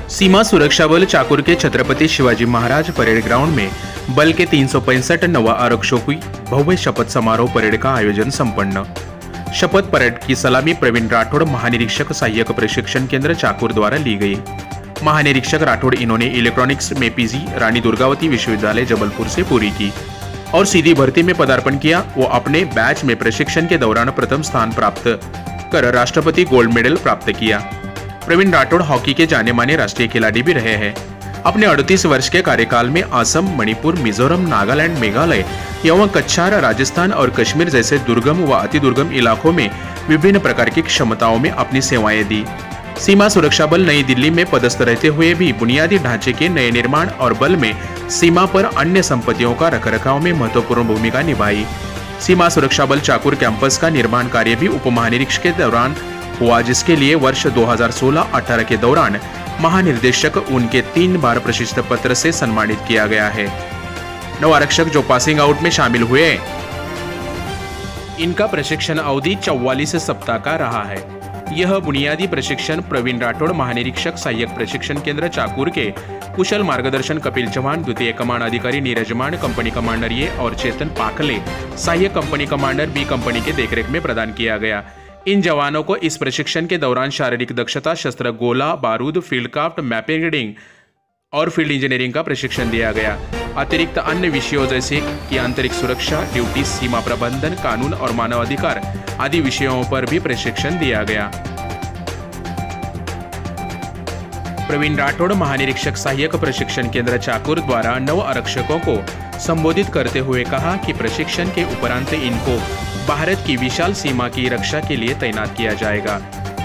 सीमा सुरक्षा बल चाकुर के छत्रपति शिवाजी महाराज परेड ग्राउंड में बल के 365 नवा आरक्षकों की भव्य शपथ समारोह परेड का आयोजन संपन्न। शपथ परेड की सलामी प्रवीण राठौड़ महानिरीक्षक सहायक प्रशिक्षण केंद्र चाकुर द्वारा ली गई। महानिरीक्षक राठौड़ इन्होंने इलेक्ट्रॉनिक्स में पीजी रानी दुर्गावती विश्वविद्यालय जबलपुर से पूरी की और सीधी भर्ती में पदार्पण किया। वो अपने बैच में प्रशिक्षण के दौरान प्रथम स्थान प्राप्त कर राष्ट्रपति गोल्ड मेडल प्राप्त किया। प्रवीण राठौड़ हॉकी के जाने माने राष्ट्रीय खिलाड़ी भी रहे हैं। अपने 38 वर्ष के कार्यकाल में असम, मणिपुर, मिजोरम, नागालैंड, मेघालय एवं कच्छार, राजस्थान और कश्मीर जैसे दुर्गम व अति दुर्गम इलाकों में विभिन्न प्रकार की क्षमताओं में अपनी सेवाएं दी। सीमा सुरक्षा बल नई दिल्ली में पदस्थ रहते हुए भी बुनियादी ढांचे के नए निर्माण और बल में सीमा पर अन्य संपत्तियों का रखरखाव में महत्वपूर्ण भूमिका निभाई। सीमा सुरक्षा बल चाकुर कैंपस का निर्माण कार्य भी उप महानिरीक्षक के दौरान हुआ, जिसके लिए वर्ष 2016-18 के दौरान महानिर्देशक उनके 3 बार प्रशस्ति पत्र से सम्मानित किया गया है। नव आरक्षक जो पासिंग आउट में शामिल हुए, इनका प्रशिक्षण अवधि 44 सप्ताह का रहा है। यह बुनियादी प्रशिक्षण प्रवीण राठौड़ महानिरीक्षक सहायक प्रशिक्षण केंद्र चाकुर के कुशल मार्गदर्शन कपिल चौहान, द्वितीय कमान अधिकारी नीरज मान, कंपनी कमांडर ए और चेतन पाखले सहायक कंपनी कमांडर बी कंपनी के देखरेख में प्रदान किया गया। इन जवानों को इस प्रशिक्षण के दौरान शारीरिक दक्षता, शस्त्र, गोला बारूद, फील्ड क्राफ्ट, मैपिंग, रीडिंग और फील्ड इंजीनियरिंग का प्रशिक्षण दिया गया। अतिरिक्त अन्य विषयों जैसे कि आंतरिक सुरक्षा, ड्यूटी, सीमा प्रबंधन, कानून और मानवाधिकार आदि विषयों पर भी प्रशिक्षण दिया गया। प्रवीण राठौड़ महानिरीक्षक सहायक प्रशिक्षण केंद्र चाकुर द्वारा नव आरक्षकों को संबोधित करते हुए कहा कि प्रशिक्षण के उपरांत इनको भारत की विशाल सीमा की रक्षा के लिए तैनात किया जाएगा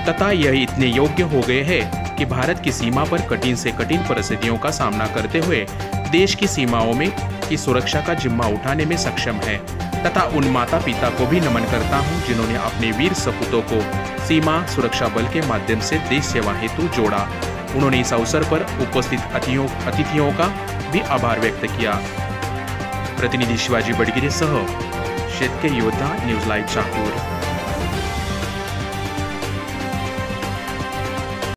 तथा यह इतने योग्य हो गए हैं कि भारत की सीमा पर कठिन से कठिन परिस्थितियों का सामना करते हुए देश की सीमाओं में की सुरक्षा का जिम्मा उठाने में सक्षम है तथा उन माता पिता को भी नमन करता हूं जिन्होंने अपने वीर सपूतों को सीमा सुरक्षा बल के माध्यम से देश सेवा हेतु जोड़ा। उन्होंने इस अवसर पर उपस्थित अतिथियों का भी आभार व्यक्त किया। प्रतिनिधि शिवाजी बडगिरे सह शेतकरी योद्धा न्यूज लाइव चाकूर।